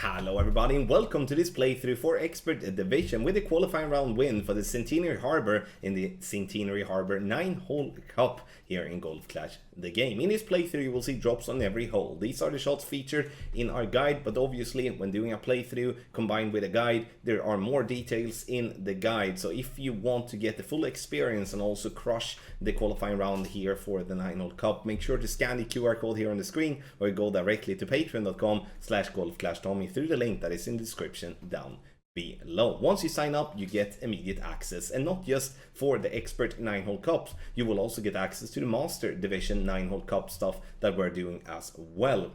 Hello everybody and welcome to this playthrough for Expert Division with a qualifying round win for the Centenary Harbour in the Centenary Harbour 9-hole cup here in Golf Clash the game. In this playthrough you will see drops on every hole. These are the shots featured in our guide, but obviously when doing a playthrough combined with a guide there are more details in the guide. So if you want to get the full experience and also crush the qualifying round here for the 9-hole cup, make sure to scan the QR code here on the screen or go directly to patreon.com/golfclashtommy through the link that is in the description down below. Once you sign up you get immediate access, and not just for the expert 9-hole cups, you will also get access to the master division 9-hole cup stuff that we're doing as well.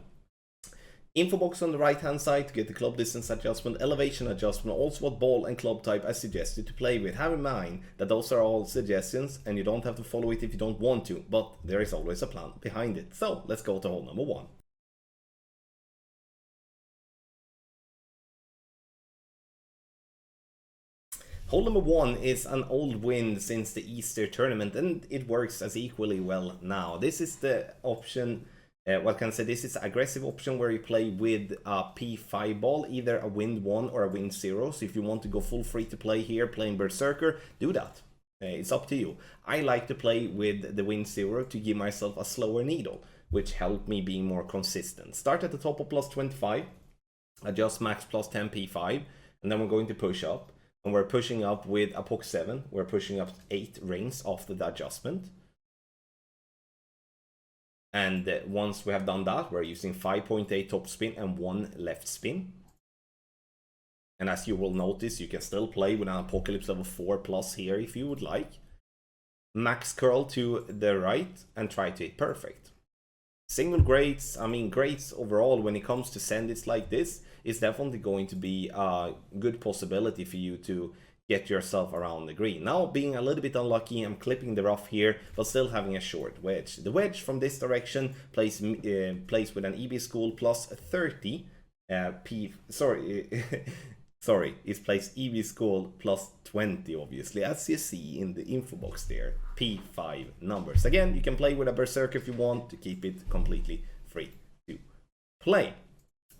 Info box on the right hand side to get the club distance adjustment, elevation adjustment, also what ball and club type I suggested to play with. Have in mind that those are all suggestions and you don't have to follow it if you don't want to, but there is always a plan behind it. So let's go to hole number 1. Hole number 1 is an old win since the Easter tournament, and it works as equally well now. This is the option, what can I say, this is an aggressive option where you play with a P5 ball, either a wind 1 or a wind 0. So if you want to go full free to play here, playing Berserker, do that. It's up to you. I like to play with the wind 0 to give myself a slower needle, which helped me being more consistent. Start at the top of plus 25, adjust max plus 10 P5, and then we're going to push up. And we're pushing up with a POC 7. We're pushing up 8 rings after the adjustment. And once we have done that, we're using 5.8 top spin and 1 left spin. And as you will notice, you can still play with an Apocalypse level 4 plus here if you would like. Max curl to the right and try to hit perfect. Single grades, I mean grades overall when it comes to sendits like this is definitely going to be a good possibility for you to get yourself around the green. Now being a little bit unlucky, I'm clipping the rough here but still having a short wedge. The wedge from this direction plays with an EB school plus 30 sorry, it's placed EV school plus 20, obviously, as you see in the info box there. P5 numbers. Again, you can play with a Berserker if you want to keep it completely free to play.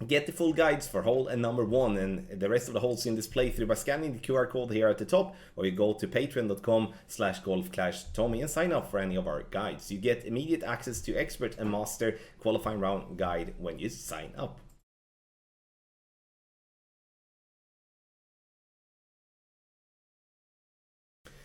Get the full guides for hole and number 1 and the rest of the holes in this playthrough by scanning the QR code here at the top, or you go to patreon.com/golfclashtommy and sign up for any of our guides. You get immediate access to expert and master qualifying round guide when you sign up.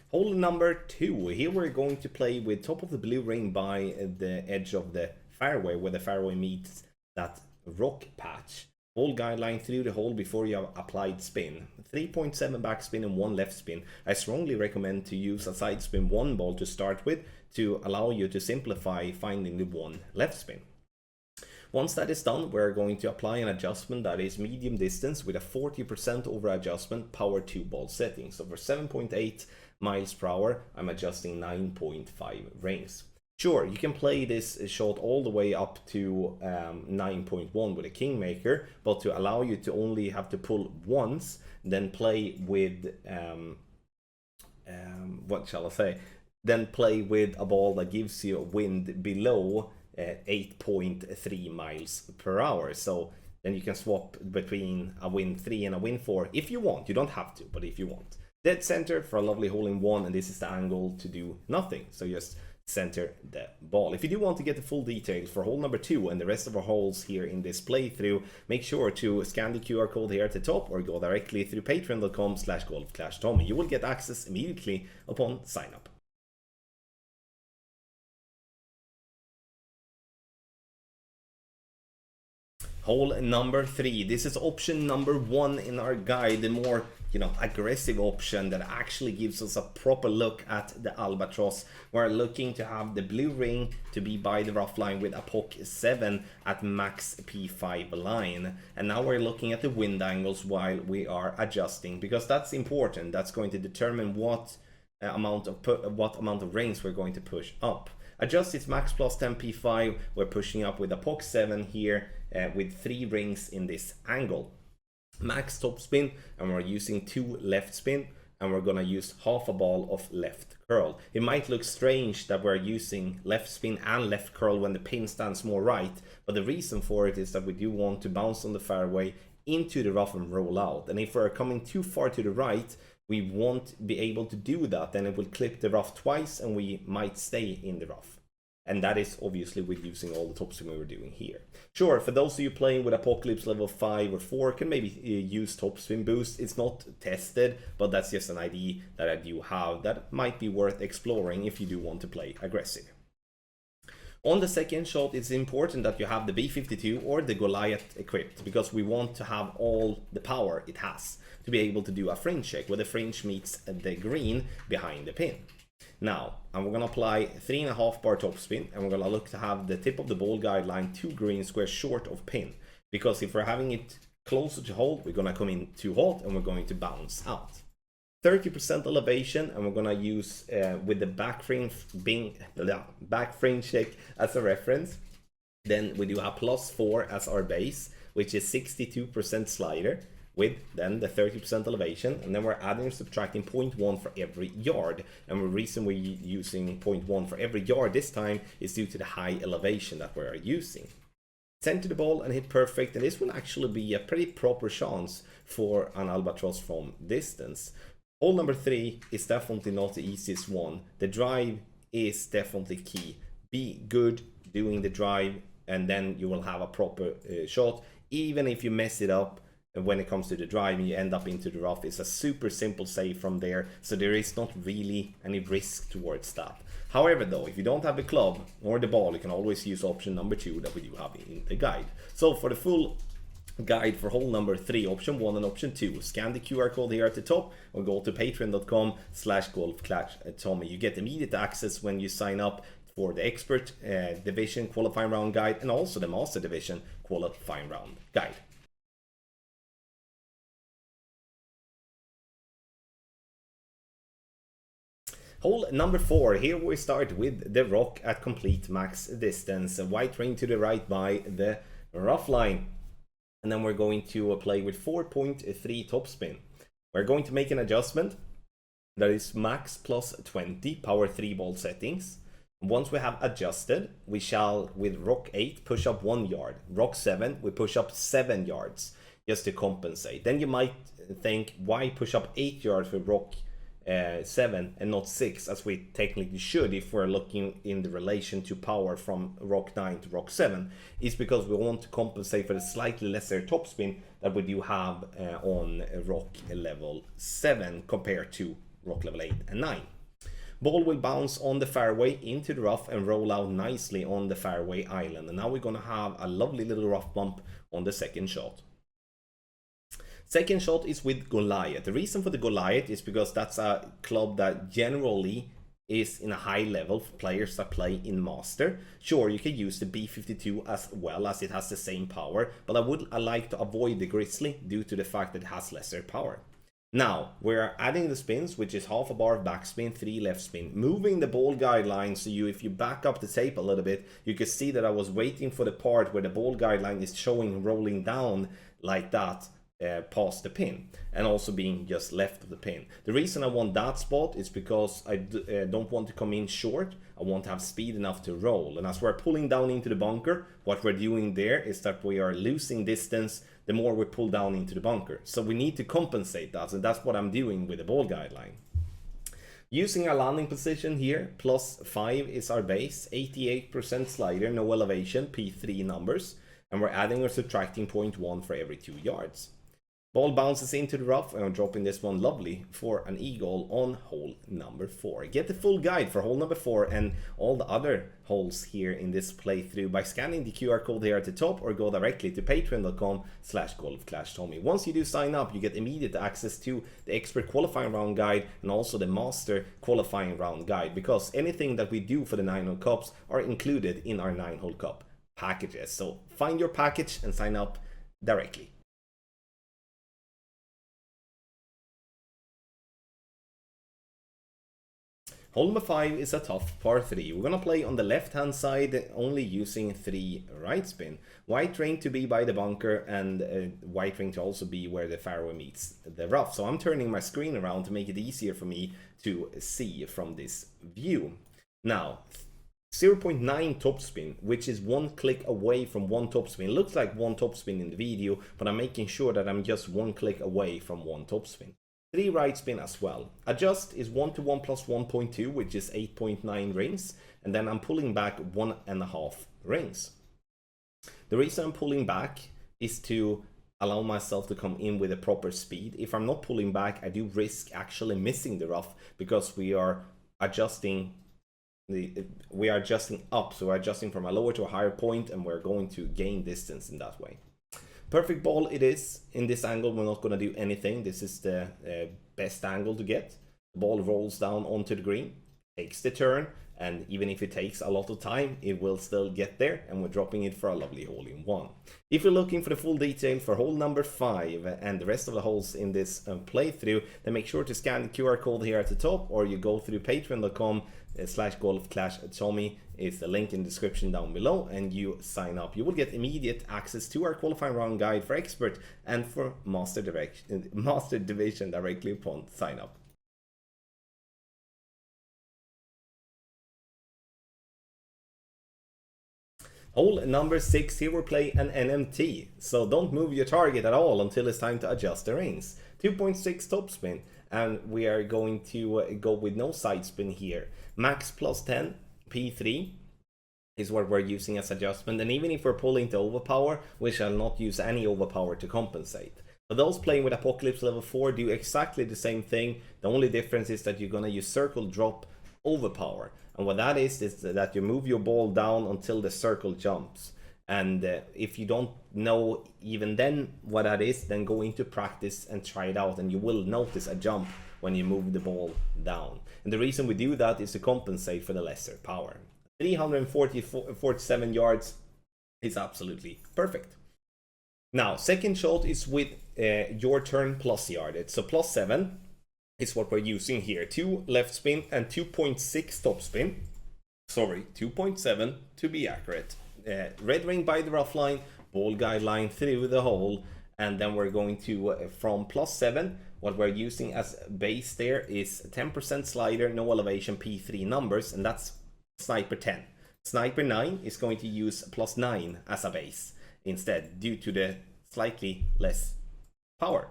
Hole number 2. Here we're going to play with top of the blue ring by the edge of the fairway, where the fairway meets that rock patch. Hole guideline through the hole before you have applied spin. 3.7 backspin and 1 left spin. I strongly recommend to use a side spin 1 ball to start with to allow you to simplify finding the 1 left spin. Once that is done, we're going to apply an adjustment that is medium distance with a 40% over adjustment power 2 ball setting. So for 7.8 miles per hour, I'm adjusting 9.5 rings. Sure, you can play this shot all the way up to 9.1 with a Kingmaker, but to allow you to only have to pull once, then play with, what shall I say? Then play with a ball that gives you a wind below 8.3 miles per hour. So then you can swap between a wind 3 and a wind 4 if you want. You don't have to, but if you want. Dead center for a lovely hole in 1, and this is the angle to do nothing. So just center the ball. If you do want to get the full details for hole number 2 and the rest of our holes here in this playthrough, make sure to scan the QR code here at the top or go directly through patreon.com/golfclashtommy. You will get access immediately upon sign up. Hole number 3. This is option number 1 in our guide, the more aggressive option that actually gives us a proper look at the albatross. We're looking to have the blue ring to be by the rough line with a POC 7 at max P5 line, and now we're looking at the wind angles while we are adjusting, because that's important. That's going to determine what amount of rings we're going to push up. Adjust its max plus 10 P5. We're pushing up with a POC 7 here with 3 rings in this angle. Max top spin, and we're using 2 left spin, and we're gonna use half a ball of left curl. It might look strange that we're using left spin and left curl when the pin stands more right, but the reason for it is that we do want to bounce on the fairway into the rough and roll out. And if we're coming too far to the right, we won't be able to do that. Then it will clip the rough twice and we might stay in the rough. And that is obviously with using all the topspin we were doing here. Sure, for those of you playing with Apocalypse level 5 or 4, can maybe use topspin boost. It's not tested, but that's just an idea that I do have that might be worth exploring if you do want to play aggressive. On the second shot, it's important that you have the B-52 or the Goliath equipped, because we want to have all the power it has to be able to do a fringe check, where the fringe meets the green behind the pin. Now, and we're going to apply 3.5 bar topspin, and we're going to look to have the tip of the ball guideline 2 green squares short of pin, because if we're having it closer to hold, we're going to come in too hot and we're going to bounce out. 30% elevation, and we're gonna use with the back fringe check as a reference. Then we do have +4 as our base, which is 62% slider with then the 30% elevation, and then we're adding and subtracting 0.1 for every yard. And the reason we're using 0.1 for every yard this time is due to the high elevation that we're using. Center the ball and hit perfect, and this will actually be a pretty proper chance for an albatross from distance. Hole number 3 is definitely not the easiest one. The drive is definitely key. Be good doing the drive, and then you will have a proper shot. Even if you mess it up when it comes to the drive and you end up into the rough, it's a super simple save from there, so there is not really any risk towards that. However though, if you don't have the club or the ball, you can always use option number 2 that we do have in the guide. So for the full guide for hole number 3, option 1 and option 2, scan the QR code here at the top or go to patreon.com/golfclashtommy. You get immediate access when you sign up for the expert division qualifying round guide and also the master division qualifying round guide. Hole number 4, here we start with the rock at complete max distance, a white ring to the right by the rough line. And then we're going to play with 4.3 topspin. We're going to make an adjustment that is max +20 power 3 ball settings. Once we have adjusted, we shall with rock 8 push up 1 yard. Rock 7 we push up 7 yards just to compensate. Then you might think, why push up 8 yards with rock 7 and not 6, as we technically should if we're looking in the relation to power from rock 9 to rock 7, is because we want to compensate for the slightly lesser topspin that we do have on rock level 7 compared to rock level 8 and 9. Ball will bounce on the fairway into the rough and roll out nicely on the fairway island, and now we're going to have a lovely little rough bump on the second shot. Second shot is with Goliath. The reason for the Goliath is because that's a club that generally is in a high level for players that play in Master. Sure, you can use the B-52 as well, as it has the same power, but I like to avoid the Grizzly due to the fact that it has lesser power. Now, we're adding the spins, which is half a bar of backspin, 3 left spin, moving the ball guideline, so if you back up the tape a little bit, you can see that I was waiting for the part where the ball guideline is showing rolling down like that, past the pin, and also being just left of the pin. The reason I want that spot is because I don't want to come in short. I want to have speed enough to roll, and as we're pulling down into the bunker, what we're doing there is that we are losing distance the more we pull down into the bunker, so we need to compensate that, and that's what I'm doing with the ball guideline. Using our landing position here, +5 is our base, 88% slider, no elevation, P3 numbers, and we're adding or subtracting 0.1 for every 2 yards. Ball bounces into the rough, and I'm dropping this one lovely for an eagle on hole number 4. Get the full guide for hole number 4 and all the other holes here in this playthrough by scanning the QR code here at the top or go directly to patreon.com/golfclashtommy. Once you do sign up, you get immediate access to the expert qualifying round guide and also the master qualifying round guide, because anything that we do for the 9-hole cups are included in our 9-hole cup packages. So find your package and sign up directly. Hole number 5 is a tough par 3. We're going to play on the left hand side, only using 3 right spin. White ring to be by the bunker, and white ring to also be where the fairway meets the rough. So I'm turning my screen around to make it easier for me to see from this view. Now, 0.9 topspin, which is one click away from one topspin. It looks like one topspin in the video, but I'm making sure that I'm just one click away from one topspin. 3 right spin as well. Adjust is 1 to 1 plus 1.2, which is 8.9 rings, and then I'm pulling back 1.5 rings. The reason I'm pulling back is to allow myself to come in with a proper speed. If I'm not pulling back, I do risk actually missing the rough, because we are adjusting up, so we're adjusting from a lower to a higher point, and we're going to gain distance in that way. Perfect ball it is. In this angle, we're not going to do anything. This is the best angle to get. The ball rolls down onto the green, takes the turn, and even if it takes a lot of time, it will still get there, and we're dropping it for a lovely hole-in-one. If you're looking for the full detail for hole number 5 and the rest of the holes in this playthrough, then make sure to scan the QR code here at the top, or you go through patreon.com/golf-tommy. It's the link in the description down below, and you sign up. You will get immediate access to our qualifying round guide for expert and for master division directly upon sign up. Hole number 6, here we play an NMT, so don't move your target at all until it's time to adjust the rings. 2.6 topspin, and we are going to go with no side spin here. Max plus 10, P3 is what we're using as adjustment, and even if we're pulling to overpower, we shall not use any overpower to compensate. For those playing with Apocalypse level 4, do exactly the same thing. The only difference is that you're going to use circle drop overpower. And what that is that you move your ball down until the circle jumps. And if you don't know even then what that is, then go into practice and try it out, and you will notice a jump when you move the ball down. And the reason we do that is to compensate for the lesser power. 347 yards is absolutely perfect. Now, second shot is with your turn plus yardage. So plus 7 is what we're using here. 2 left spin and 2.6 top spin. Sorry, 2.7 to be accurate. Red ring by the rough line, ball guideline through the hole, and then we're going to, from plus 7, what we're using as base there is 10% slider, no elevation, P3 numbers, and that's Sniper 10. Sniper 9 is going to use plus 9 as a base instead, due to the slightly less power.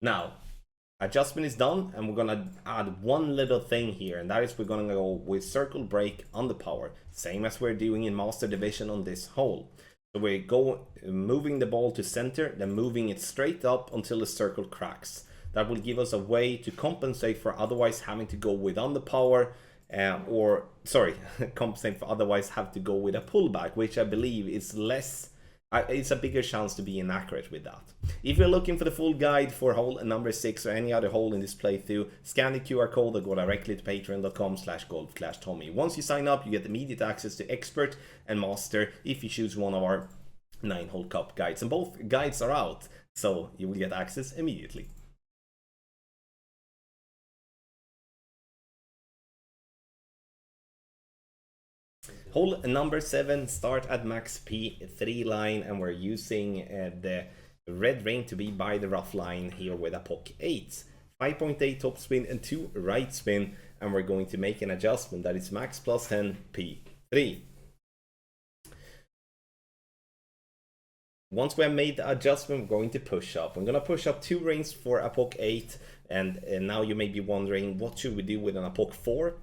Now, adjustment is done, and we're gonna add one little thing here, and that is we're gonna go with circle break on the power, same as we're doing in Master Division on this hole. So we go moving the ball to center, then moving it straight up until the circle cracks. That will give us a way to compensate for otherwise having to go with on the power, compensate for otherwise have to go with a pullback, which I believe is less. It's a bigger chance to be inaccurate with that. If you're looking for the full guide for hole number 6 or any other hole in this playthrough, scan the QR code or go directly to patreon.com/golf-tommy. Once you sign up, you get immediate access to expert and master if you choose one of our 9-hole cup guides. And both guides are out, so you will get access immediately. Hole number 7, start at max P3 line, and we're using the red ring to be by the rough line here with a POC 8. 5.8 top spin and 2 right spin, and we're going to make an adjustment that is max plus 10 P3. Once we have made the adjustment, we're going to push up. I'm going to push up 2 rings for a POC 8, and now you may be wondering, what should we do with an POC 4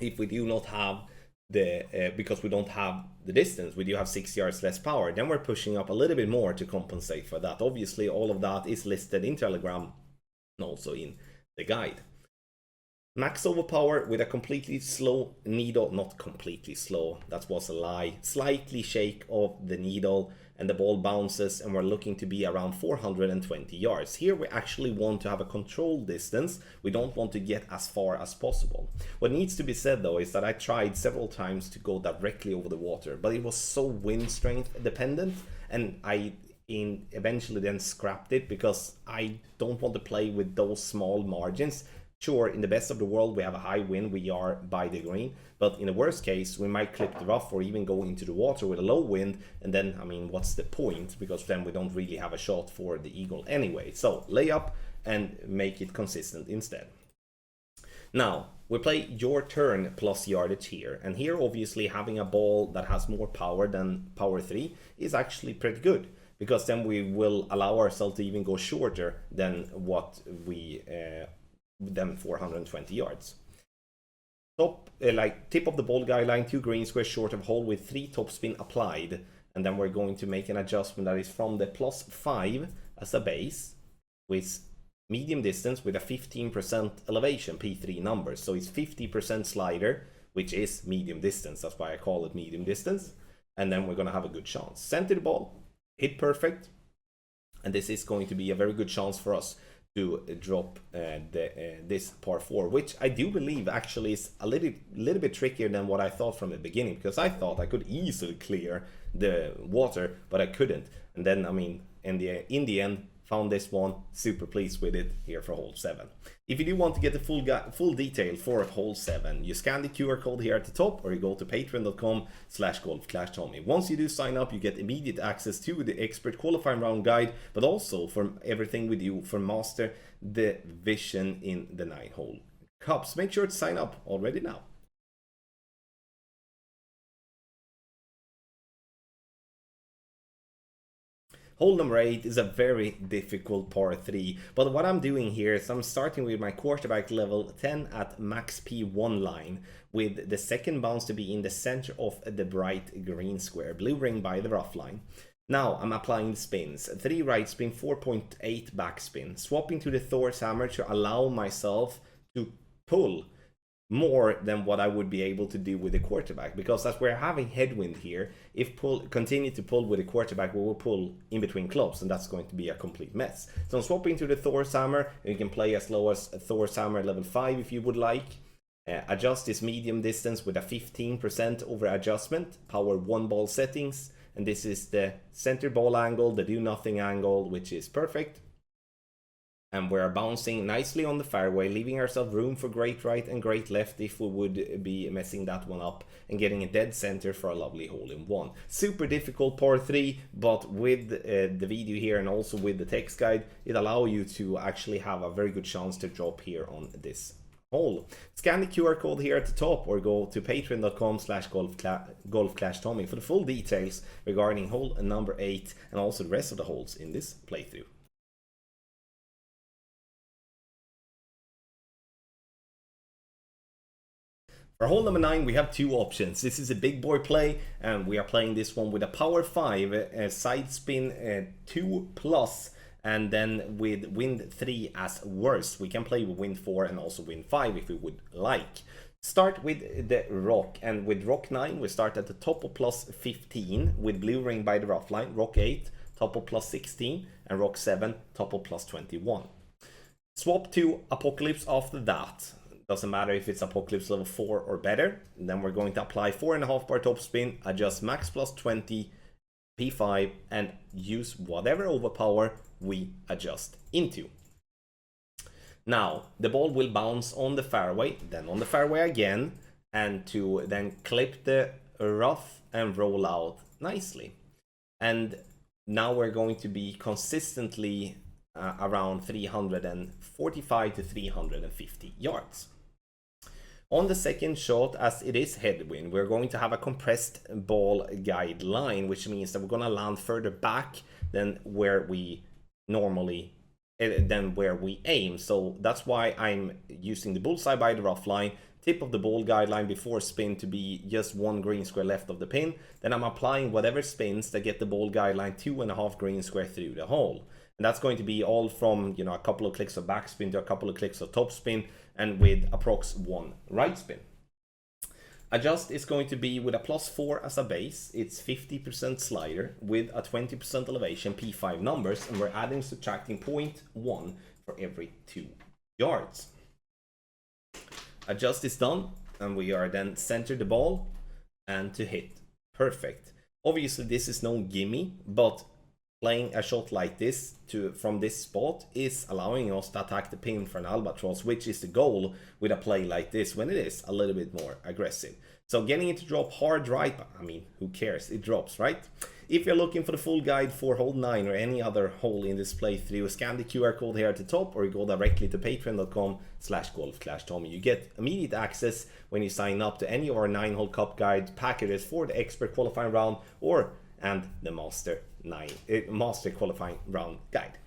if we do not have because we don't have the distance, we do have 6 yards less power. Then we're pushing up a little bit more to compensate for that. Obviously, all of that is listed in Telegram and also in the guide. Max overpower with a completely slow needle, not completely slow, that was a lie, slightly shake of the needle, and the ball bounces, and we're looking to be around 420 yards. Here we actually want to have a controlled distance. We don't want to get as far as possible. What needs to be said though is that I tried several times to go directly over the water, but it was so wind strength dependent, and I eventually then scrapped it because I don't want to play with those small margins. Sure, in the best of the world we have a high wind, we are by the green, but in the worst case we might clip the rough or even go into the water with a low wind, and then, I mean, what's the point? Because then we don't really have a shot for the eagle anyway. So lay up and make it consistent instead. Now, we play your turn plus yardage here, and here obviously having a ball that has more power than power 3 is actually pretty good, because then we will allow ourselves to even go shorter than what we than 420 yards. Top, tip of the ball guideline, 2 green squares short of hole with 3 topspin applied, and then we're going to make an adjustment that is from the +5 as a base with medium distance with a 15% elevation, P3 numbers. So it's 50% slider, which is medium distance. That's why I call it medium distance. And then we're going to have a good chance. Center the ball, hit perfect. And this is going to be a very good chance for us to drop this par 4, which I do believe actually is a little bit trickier than what I thought from the beginning, because I thought I could easily clear the water, but I couldn't. And then, I mean, in the end, found this one, super pleased with it here for hole 7. If you do want to get the full detail for hole 7, you scan the QR code here at the top, or you go to patreon.com/golfclashtommy. Once you do sign up, you get immediate access to the expert qualifying round guide, but also from everything we do for master the vision in the 9-hole cups. Make sure to sign up already now. Hole number 8 is a very difficult par 3, but what I'm doing here is I'm starting with my quarterback level 10 at max P1 line, with the second bounce to be in the center of the bright green square, blue ring by the rough line. Now I'm applying the spins, 3 right spin, 4.8 backspin, swapping to the Thor's hammer to allow myself to pull more than what I would be able to do with the quarterback, because as we're having headwind here, if continue to pull with the quarterback, we will pull in between clubs, and that's going to be a complete mess. So I'm swapping to the Thor's hammer, and you can play as low as Thor's hammer level 5 if you would like. Adjust this medium distance with a 15% over adjustment, power 1 ball settings, and this is the center ball angle, the do nothing angle, which is perfect. And we're bouncing nicely on the fairway, leaving ourselves room for great right and great left if we would be messing that one up, and getting a dead center for a lovely hole-in-one. Super difficult par 3, but with the video here and also with the text guide, it allows you to actually have a very good chance to drop here on this hole. Scan the QR code here at the top, or go to patreon.com/golfclashtommy for the full details regarding hole number 8 and also the rest of the holes in this playthrough. For hole number 9, we have 2 options. This is a big boy play, and we are playing this one with a power 5, side spin 2+, and then with wind 3 as worst. We can play with wind 4 and also wind 5 if we would like. Start with the rock, and with rock 9, we start at the top of +15 with blue ring by the rough line, rock 8, top of +16, and rock 7, top of +21. Swap to Apocalypse after that. Doesn't matter if it's Apocalypse level 4 or better. And then we're going to apply 4.5 bar topspin, adjust max +20, P5, and use whatever overpower we adjust into. Now, the ball will bounce on the fairway, then on the fairway again, and to then clip the rough and roll out nicely. And now we're going to be consistently around 345 to 350 yards. On the second shot, as it is headwind, we're going to have a compressed ball guideline, which means that we're going to land further back than where we normally aim. So that's why I'm using the bullseye by the rough line, tip of the ball guideline before spin to be just 1 green square left of the pin. Then I'm applying whatever spins that get the ball guideline 2.5 green square through the hole. And that's going to be all from, you know, a couple of clicks of backspin to a couple of clicks of topspin, and with approx 1 right spin. Adjust is going to be with a +4 as a base. It's 50% slider with a 20% elevation, P5 numbers, and we're adding subtracting 0.1 for every 2 yards. Adjust is done, and we are then center the ball and to hit perfect. Obviously this is no gimme, but playing a shot like this from this spot is allowing us to attack the pin for an albatross, which is the goal with a play like this when it is a little bit more aggressive. So getting it to drop hard right, I mean, who cares? It drops, right? If you're looking for the full guide for hole 9 or any other hole in this playthrough, scan the QR code here at the top or go directly to patreon.com/golfclashtommy. You get immediate access when you sign up to any of our 9-hole cup guide packages for the expert qualifying round and the master qualifying round guide.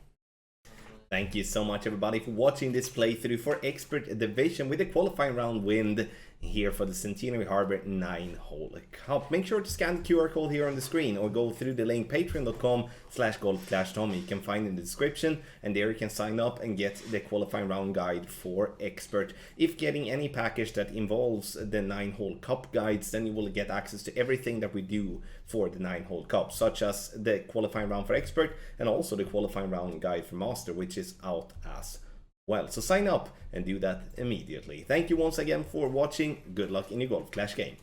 Thank you so much everybody for watching this playthrough for expert division with the qualifying round win here for the Centenary Harbour 9-hole cup. Make sure to scan the QR code here on the screen or go through the link patreon.com/golfclashtommy. You can find in the description, and there you can sign up and get the qualifying round guide for expert. If getting any package that involves the 9-hole cup guides, then you will get access to everything that we do for the 9-hole cup, such as the qualifying round for expert and also the qualifying round guide for master, which is out as well. So sign up and do that immediately. Thank you once again for watching. Good luck in your Golf Clash game.